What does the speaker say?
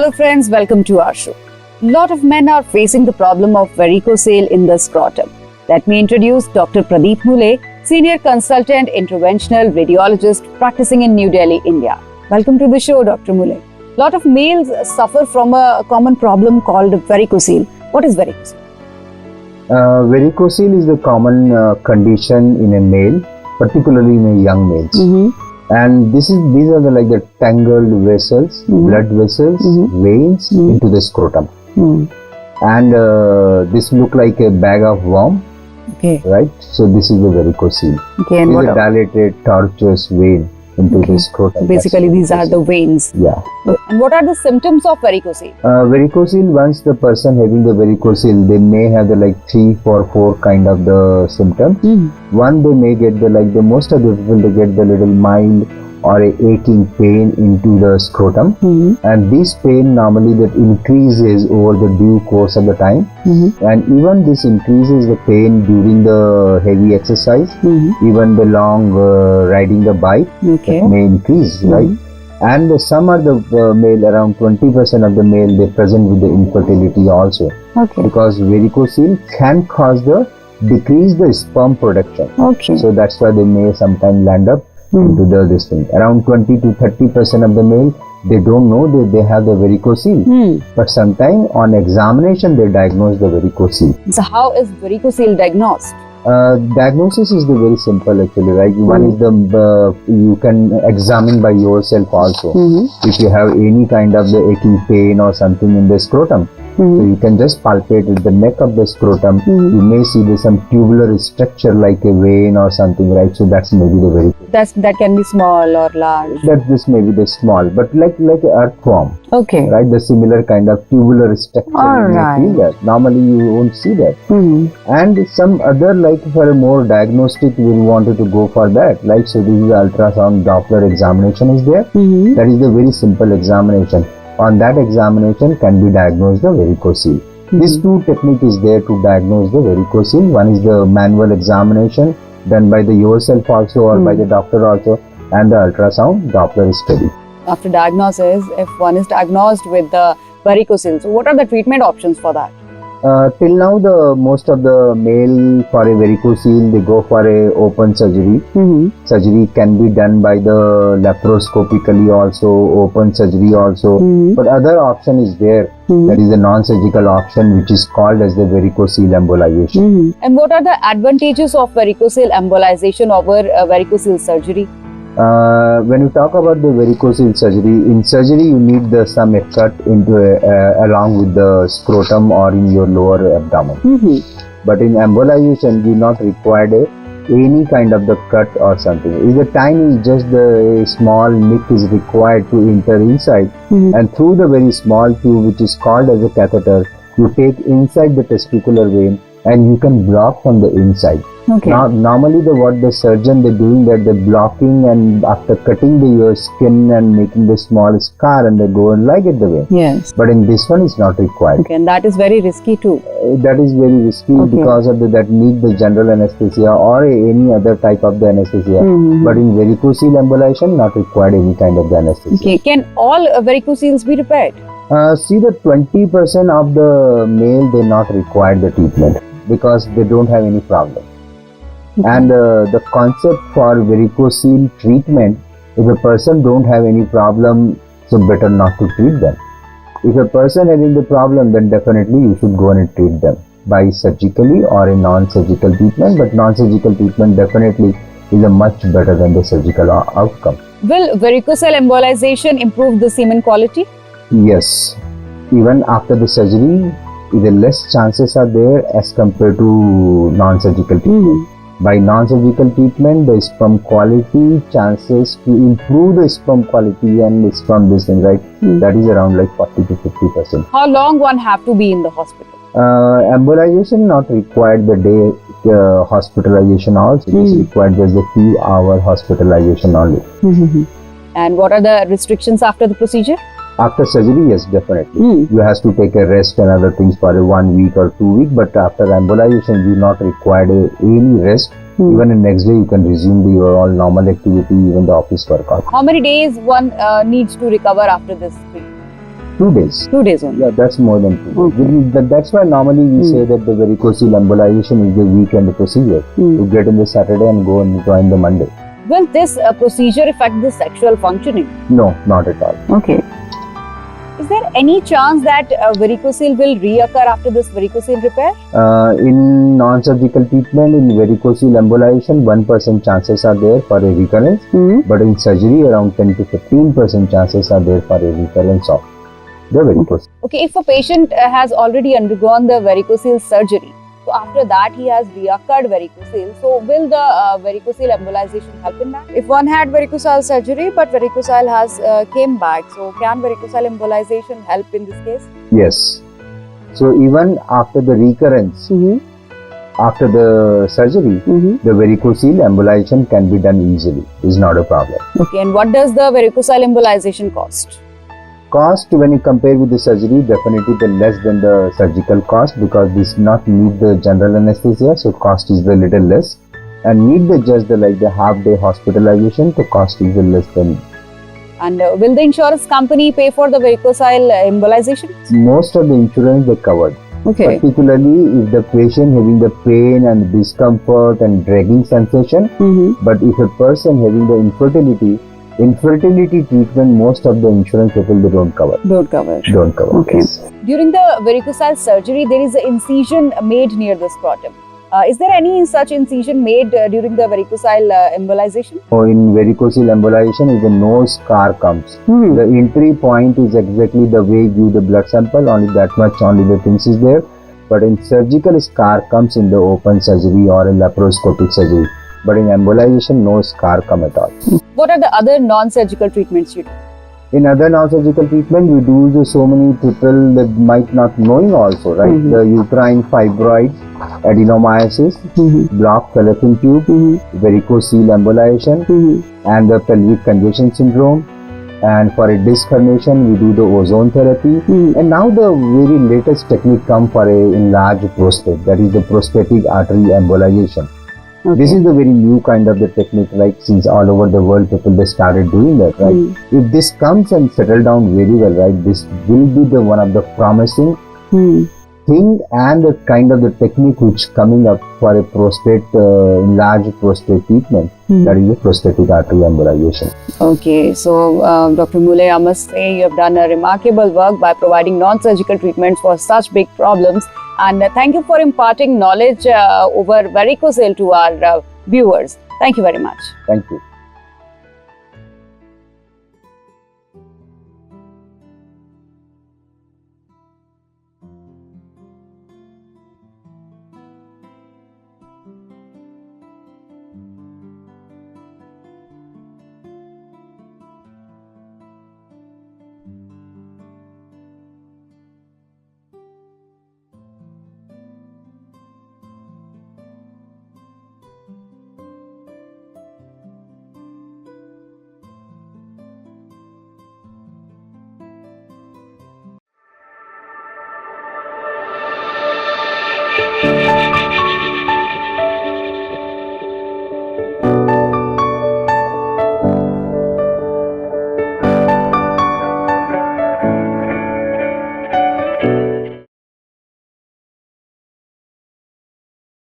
Hello friends, welcome to our show. A lot of men are facing the problem of varicocele in the scrotum. Let me introduce Dr. Pradeep Mule, Senior Consultant Interventional Radiologist practicing in New Delhi, India. Welcome to the show, Dr. Mule. A lot of males suffer from a common problem called varicocele. What is varicocele? Varicocele is the common condition in a male, particularly in a young males. And these are the tangled vessels, blood vessels, veins into the scrotum. And this look like a bag of worm, right? So this is the varicocele. Okay, and it is a dilated, tortuous vein into the scrotum. Basically, these are the veins. Yeah. And what are the symptoms of varicocele? Varicocele, once the person having the varicocele, they may have the 3 or 4 kind of the symptoms. One, they may get the most of the people, they get the little mild or a aching pain into the scrotum, and this pain normally that increases over the due course of the time, and even this increases the pain during the heavy exercise, even the long riding the bike may increase, right? And some are the male, around 20% of the male, they present with the infertility also, because varicocele can cause the decrease the sperm production. So that's why they may sometimes land up into this thing. Around 20 to 30% of the male, they don't know that they have the varicocele, but sometimes on examination they diagnose the varicocele. So how is varicocele diagnosed? Diagnosis is the very simple actually, right? One is the you can examine by yourself also. If you have any kind of the aching pain or something in the scrotum, so you can just palpate with the neck of the scrotum. You may see there's some tubular structure like a vein or something, right? So that's maybe the varicocele. That can be small or large. This may be the small, but like earthworm. Right, the similar kind of tubular structure. You may feel that. Normally you won't see that. And some other, for a more diagnostic, we wanted to go for that. So this is ultrasound Doppler examination is there. That is the very simple examination. On that examination can be diagnosed the varicocele. These two technique is there to diagnose the varicocele. One is the manual examination done by the yourself also or by the doctor also, and the ultrasound Doppler study. After diagnosis, if one is diagnosed with the varicocele, so what are the treatment options for that? Till now, the most of the male for a varicocele, they go for a open surgery. Surgery can be done by the laparoscopically also, open surgery also. But other option is there. That is the non-surgical option, which is called as the varicocele embolization. And what are the advantages of varicocele embolization over varicocele surgery? When you talk about the varicocele surgery, in surgery you need some cut into along with the scrotum or in your lower abdomen. But in embolization you not required any kind of the cut or something. Is the tiny, just the small nick is required to enter inside, and through the very small tube, which is called as a catheter, you take inside the testicular vein and you can block from the inside. Now, normally what the surgeon they're doing that they're blocking, and after cutting your skin and making the small scar, and they go and ligate the vein. Yes. But in this one it's not required. And that is very risky too. That is very risky because of that need the general anesthesia or any other type of the anesthesia. But in varicocele embolization, not required any kind of the anesthesia. Can all varicoceles be repaired? See, the 20% of the male they not require the treatment because they don't have any problem. And the concept for varicocele treatment, if a person don't have any problem, so better not to treat them. If a person having the problem, then definitely you should go and treat them by surgically or a non-surgical treatment. But non-surgical treatment definitely is a much better than the surgical outcome. Will varicocele embolization improve the semen quality? Yes. Even after the surgery, the less chances are there as compared to non-surgical treatment. By non-surgical treatment, the sperm quality chances to improve the sperm quality and the sperm this thing, right? That is around 40 to 50%. How long one have to be in the hospital? Embolization not required the day hospitalization also. It is required just a few hour hospitalization only. And what are the restrictions after the procedure? After surgery, yes, definitely. You have to take a rest and other things for 1 week or 2 weeks, but after embolization, you not required any rest. Even the next day, you can resume your all normal activity, even the office workout. How many days one needs to recover after this treatment? 2 days. 2 days only. Yeah, that's more than 2 days. That's why normally we say that the varicocele embolization is the weekend procedure. You get in the Saturday and go and join the Monday. Will this procedure affect the sexual functioning? No, not at all. Okay. Is there any chance that varicocele will reoccur after this varicocele repair? In non-surgical treatment, in varicocele embolization, 1% chances are there for a recurrence. But in surgery, around 10 to 15% chances are there for a recurrence of the varicocele. Okay, if a patient has already undergone the varicocele surgery, so after that he has reoccurred varicocele, so will the varicocele embolization help in that? If one had varicocele surgery but varicocele has came back, so can varicocele embolization help in this case? Yes. So even after the recurrence, after the surgery, the varicocele embolization can be done easily. It's not a problem. Okay, and what does the varicocele embolization cost? Cost, when you compare with the surgery, definitely the less than the surgical cost, because this not need the general anesthesia, so cost is a little less, and need the just the half day hospitalization, the cost is less than. And will the insurance company pay for the varicocele embolization? Most of the insurance they covered. Okay. Particularly if the patient having the pain and discomfort and dragging sensation, but if a person having the infertility treatment, most of the insurance people they don't cover. Don't cover. Okay. Yes. During the varicocele surgery, there is an incision made near the scrotum. Is there any such incision made during the varicocele embolization? So in varicocele embolization, if the no scar comes, the entry point is exactly the way you give the blood sample, only that much, only the things is there. But in surgical, scar comes in the open surgery or in laparoscopic surgery. But in embolization, no scar come at all. What are the other non-surgical treatments you do? In other non-surgical treatment, we do so many people that might not knowing also, right? The uterine fibroid, adenomyosis, blocked fallopian tube, varicocele embolization, and the pelvic congestion syndrome. And for a disc herniation, we do the ozone therapy. And now the very latest technique come for a enlarged prostate, that is the prostatic artery embolization. Okay. This is the very new kind of the technique, like since all over the world people they started doing that, right? If this comes and settle down very well, right, this will be the one of the promising thing and the kind of the technique which coming up for a prostate enlarged prostate treatment, that is the prostatic artery embolization. Okay, so Dr. Mule, I must say you have done a remarkable work by providing non-surgical treatments for such big problems, and thank you for imparting knowledge over varicocele to our viewers. Thank you very much. Thank you.